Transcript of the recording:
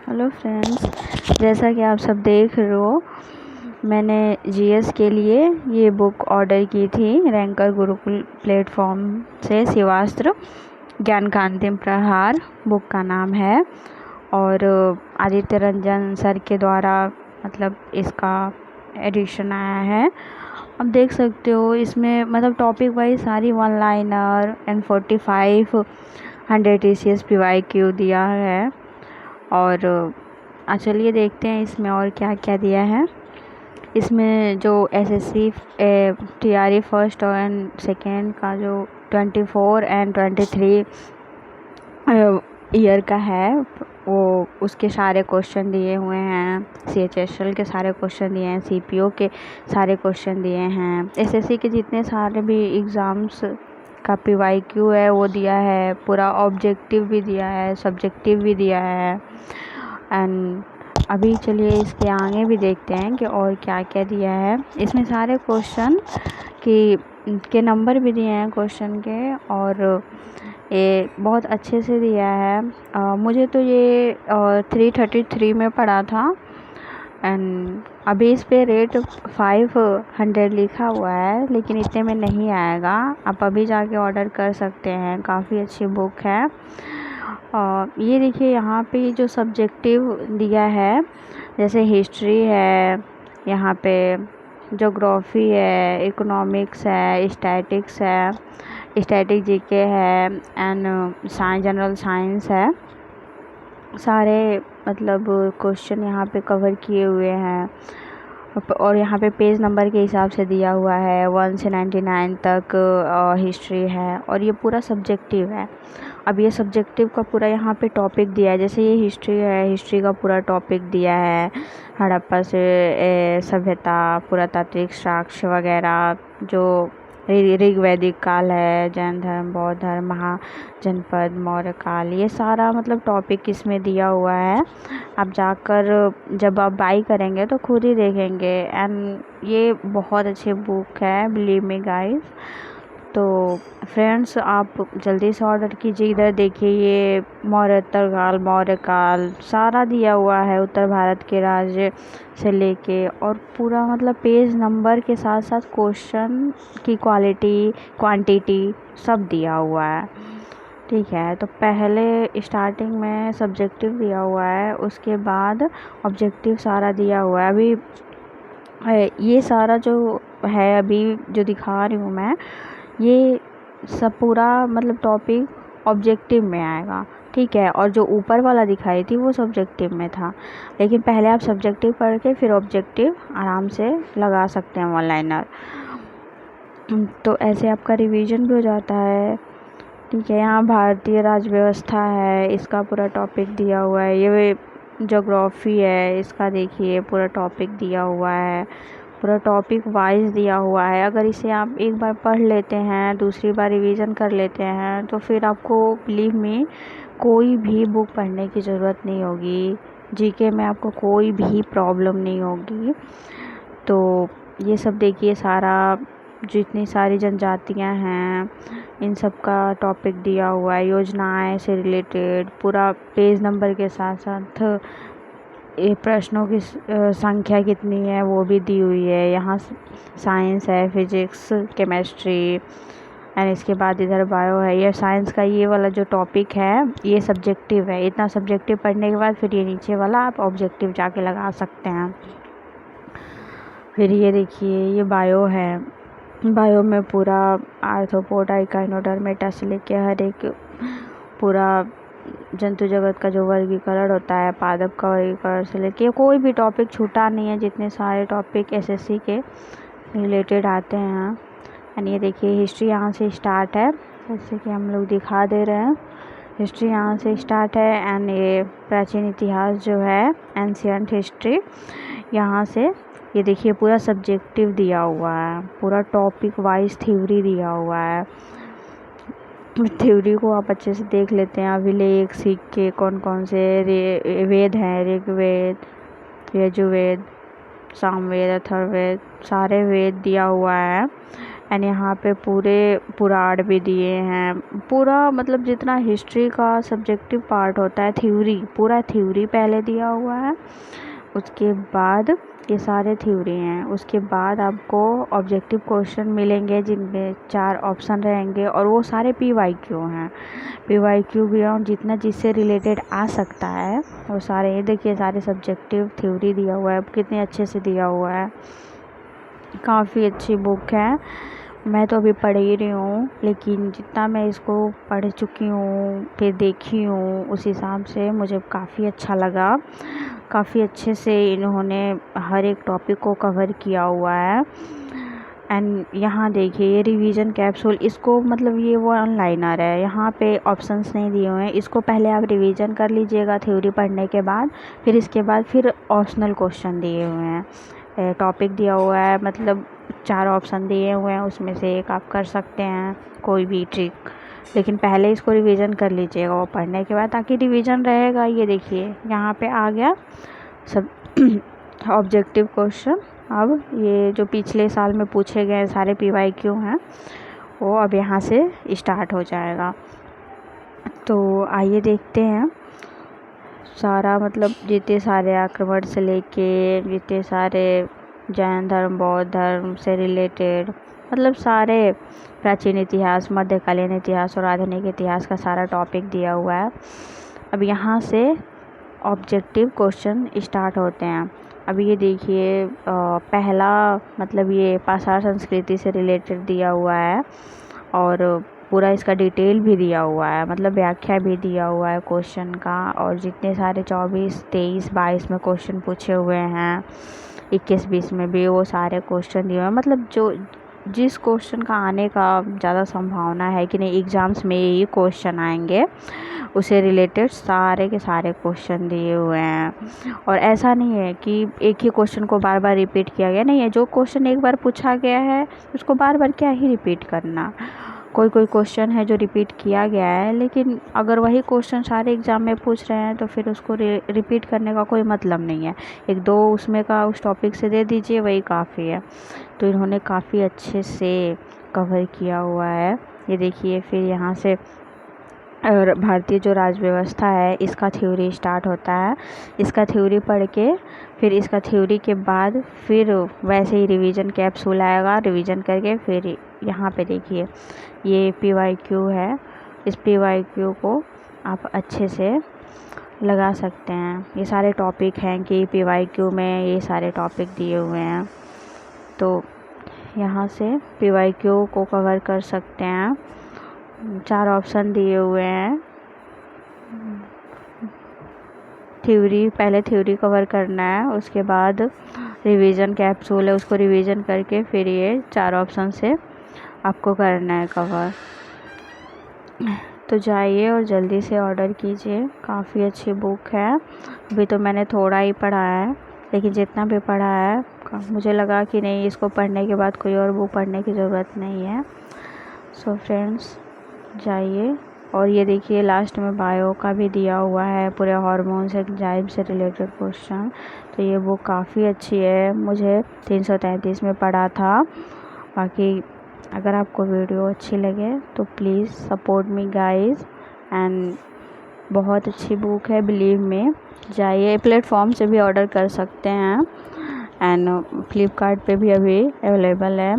Hello friends, जैसा कि आप सब देख रहे हो, मैंने जीएस के लिए ये बुक ऑर्डर की थी रैंकर गुरुकुल प्लेटफॉर्म से। शिवास्त्र ज्ञान का अंतिम प्रहार बुक का नाम है और आदित्य रंजन सर के द्वारा मतलब इसका एडिशन आया है। अब देख सकते हो इसमें मतलब टॉपिक वाइज सारी one liner and 45 100 TCS PYQ दिया है। और चलिए देखते हैं इसमें और क्या क्या दिया है। इसमें जो SSC TRE first and second का जो 24 एंड 23 ईयर का है वो उसके सारे क्वेश्चन दिए हुए हैं। CHSL के सारे क्वेश्चन दिए हैं, CPO के सारे क्वेश्चन दिए हैं, एसएससी के जितने सारे भी एग्ज़ाम्स का PYQ है वो दिया है, पूरा ऑब्जेक्टिव भी दिया है, सब्जेक्टिव भी दिया है। एंड अभी चलिए इसके आगे भी देखते हैं कि और क्या क्या दिया है। इसमें सारे क्वेश्चन के नंबर भी दिए हैं क्वेश्चन के, और ये बहुत अच्छे से दिया है। मुझे तो ये 333 में पड़ा था एंड अभी इस पे रेट 500 लिखा हुआ है, लेकिन इतने में नहीं आएगा। आप अभी जाके ऑर्डर कर सकते हैं, काफ़ी अच्छी बुक है। ये देखिए यहाँ पे जो सब्जेक्टिव दिया है, जैसे हिस्ट्री है, यहाँ पे ज्योग्राफी है, इकोनॉमिक्स है, स्टैटिक्स है, स्टैटिक जीके है एंड साइंस, जनरल साइंस है। सारे मतलब क्वेश्चन यहाँ पे कवर किए हुए हैं और यहाँ पे पेज नंबर के हिसाब से दिया हुआ है। 1 से 99 तक हिस्ट्री है और ये पूरा सब्जेक्टिव है। अब ये सब्जेक्टिव का पूरा यहाँ पे टॉपिक दिया है, जैसे ये हिस्ट्री है, हिस्ट्री का पूरा टॉपिक दिया है, हड़प्पा से सभ्यता, पुरातात्विक साक्ष्य वगैरह, जो ऋग्वैदिक काल है, जैन धर्म, बौद्ध धर्म, महाजनपद, मौर्य काल, ये सारा मतलब टॉपिक इसमें दिया हुआ है। आप जाकर जब आप बाई करेंगे तो खुद ही देखेंगे एंड ये बहुत अच्छी बुक है, बिलीव मी गाइस। तो फ्रेंड्स आप जल्दी से ऑर्डर कीजिए। इधर देखिए ये मौर्योत्तर मौर्य काल सारा दिया हुआ है, उत्तर भारत के राज्य से लेके, और पूरा मतलब पेज नंबर के साथ साथ क्वेश्चन की क्वालिटी क्वांटिटी सब दिया हुआ है। ठीक है, तो पहले स्टार्टिंग में सब्जेक्टिव दिया हुआ है, उसके बाद ऑब्जेक्टिव सारा दिया हुआ है। अभी ये सारा जो है अभी जो दिखा रही हूँ मैं, ये सब पूरा मतलब टॉपिक ऑब्जेक्टिव में आएगा। ठीक है, और जो ऊपर वाला दिखाई थी वो सब्जेक्टिव में था, लेकिन पहले आप सब्जेक्टिव पढ़ के फिर ऑब्जेक्टिव आराम से लगा सकते हैं वन लाइनर। तो ऐसे आपका रिवीजन भी हो जाता है। ठीक है, यहाँ भारतीय राज्य व्यवस्था है, इसका पूरा टॉपिक दिया हुआ है। ये ज्योग्राफी है, इसका देखिए पूरा टॉपिक दिया हुआ है, पूरा टॉपिक वाइज दिया हुआ है। अगर इसे आप एक बार पढ़ लेते हैं, दूसरी बार रिवीजन कर लेते हैं, तो फिर आपको बिलीव मी कोई भी बुक पढ़ने की ज़रूरत नहीं होगी। जीके में आपको कोई भी प्रॉब्लम नहीं होगी। तो ये सब देखिए, सारा जितनी सारी जनजातियां हैं इन सब का टॉपिक दिया हुआ है, योजनाएं से रिलेटेड, पूरा पेज नंबर के साथ साथ ये प्रश्नों की संख्या कितनी है वो भी दी हुई है। यहाँ साइंस है, फिजिक्स, केमिस्ट्री एंड इसके बाद इधर बायो है। ये साइंस का ये वाला जो टॉपिक है ये सब्जेक्टिव है। इतना सब्जेक्टिव पढ़ने के बाद फिर ये नीचे वाला आप ऑब्जेक्टिव जाके लगा सकते हैं। फिर ये देखिए ये बायो है, बायो में पूरा आर्थ्रोपोडा, इकाइनोडर्मेटा से लेके हर एक पूरा जंतु जगत का जो वर्गीकरण होता है, पादप का वर्गीकरण से लेके कोई भी टॉपिक छूटा नहीं है। जितने सारे टॉपिक एसएससी के रिलेटेड आते हैं। एंड ये देखिए हिस्ट्री यहाँ से स्टार्ट है, जैसे कि हम लोग दिखा दे रहे हैं, हिस्ट्री यहाँ से स्टार्ट है। एंड ये प्राचीन इतिहास जो है, एंशियंट हिस्ट्री, यहाँ से ये देखिए पूरा सब्जेक्टिव दिया हुआ है, पूरा टॉपिक वाइज थ्योरी दिया हुआ है। थ्योरी को आप अच्छे से देख लेते हैं। अभिलेख सीख के कौन कौन से वेद हैं, ऋग्वेद, यजुर्वेद, सामवेद, अथर्ववेद, सारे वेद दिया हुआ है। एंड यहाँ पे पुराण भी दिए हैं, पूरा मतलब जितना हिस्ट्री का सब्जेक्टिव पार्ट होता है, थ्योरी, पूरा थ्योरी पहले दिया हुआ है। उसके बाद ये सारे थ्योरी हैं। उसके बाद आपको ऑब्जेक्टिव क्वेश्चन मिलेंगे जिनमें 4 ऑप्शन रहेंगे और वो सारे PYQ हैं। PYQ भी और जितना जिससे रिलेटेड आ सकता है वो सारे, ये देखिए सारे सब्जेक्टिव थ्योरी दिया हुआ है, कितने अच्छे से दिया हुआ है। काफ़ी अच्छी बुक है। मैं तो अभी पढ़ ही रही हूँ, लेकिन जितना मैं इसको पढ़ चुकी हूँ फिर देखी हूँ उस हिसाब से मुझे काफ़ी अच्छा लगा। काफ़ी अच्छे से इन्होंने हर एक टॉपिक को कवर किया हुआ है। एंड यहाँ देखिए ये रिवीजन कैप्सूल, इसको मतलब ये वो ऑनलाइनर है, यहाँ पे ऑप्शंस नहीं दिए हुए हैं। इसको पहले आप रिवीजन कर लीजिएगा थ्योरी पढ़ने के बाद, फिर इसके बाद फिर ऑप्शनल क्वेश्चन दिए हुए हैं, टॉपिक दिया हुआ है, मतलब 4 ऑप्शन दिए हुए हैं, उसमें से एक आप कर सकते हैं कोई भी ट्रिक। लेकिन पहले इसको रिवीजन कर लीजिएगा वो पढ़ने के बाद, ताकि रिवीजन रहेगा। ये देखिए यहाँ पे आ गया सब ऑब्जेक्टिव क्वेश्चन। अब ये जो पिछले साल में पूछे गए सारे PYQ हैं वो अब यहाँ से स्टार्ट हो जाएगा। तो आइए देखते हैं सारा, मतलब जितने सारे आक्रमण से लेके जितने सारे जैन धर्म, बौद्ध धर्म से रिलेटेड, मतलब सारे प्राचीन इतिहास, मध्यकालीन इतिहास और आधुनिक इतिहास का सारा टॉपिक दिया हुआ है। अब यहाँ से ऑब्जेक्टिव क्वेश्चन स्टार्ट होते हैं। अब ये देखिए पहला मतलब ये पाषाण संस्कृति से रिलेटेड दिया हुआ है और पूरा इसका डिटेल भी दिया हुआ है, मतलब व्याख्या भी दिया हुआ है क्वेश्चन का। और जितने सारे 24, 23, 22 में क्वेश्चन पूछे हुए हैं, 21, 20 में भी वो सारे क्वेश्चन दिए हुए हैं। मतलब जो जिस क्वेश्चन का आने का ज़्यादा संभावना है कि नहीं एग्ज़ाम्स में यही क्वेश्चन आएंगे, उसे रिलेटेड सारे के सारे क्वेश्चन दिए हुए हैं। और ऐसा नहीं है कि एक ही क्वेश्चन को बार बार रिपीट किया गया, नहीं है। जो क्वेश्चन एक बार पूछा गया है उसको बार बार क्या ही रिपीट करना। कोई क्वेश्चन है जो रिपीट किया गया है, लेकिन अगर वही क्वेश्चन सारे एग्ज़ाम में पूछ रहे हैं तो फिर उसको रिपीट करने का कोई मतलब नहीं है। 1-2 उसमें का उस टॉपिक से दे दीजिए, वही काफ़ी है। तो इन्होंने काफ़ी अच्छे से कवर किया हुआ है। ये देखिए फिर यहाँ से और भारतीय जो राज व्यवस्था है इसका थ्योरी स्टार्ट होता है। इसका थ्योरी पढ़ के फिर इसका थ्योरी के बाद फिर वैसे ही रिवीजन कैप्सूल आएगा, रिवीजन करके फिर यहाँ पे देखिए ये PYQ है। इस PYQ को आप अच्छे से लगा सकते हैं। ये सारे टॉपिक हैं कि PYQ में ये सारे टॉपिक दिए हुए हैं, तो यहाँ से PYQ को कवर कर सकते हैं। 4 ऑप्शन दिए हुए हैं। थ्योरी, पहले थ्योरी कवर करना है, उसके बाद रिवीजन कैप्सूल है, उसको रिवीजन करके फिर ये 4 ऑप्शन से आपको करना है कवर। तो जाइए और जल्दी से ऑर्डर कीजिए, काफ़ी अच्छी बुक है। अभी तो मैंने थोड़ा ही पढ़ा है, लेकिन जितना भी पढ़ा है मुझे लगा कि नहीं, इसको पढ़ने के बाद कोई और बुक पढ़ने की ज़रूरत नहीं है। सो फ्रेंड्स जाइए। और ये देखिए लास्ट में बायो का भी दिया हुआ है, पूरे हार्मोन्स एंजाइम से रिलेटेड क्वेश्चन। तो ये बुक काफ़ी अच्छी है, मुझे 333 में पढ़ा था। बाकी अगर आपको वीडियो अच्छी लगे तो please support me guys. And बहुत अच्छी बुक है, बिलीव में। जाइए, प्लेटफॉर्म से भी ऑर्डर कर सकते हैं एंड फ्लिपकार्ट पे भी अभी अवेलेबल है।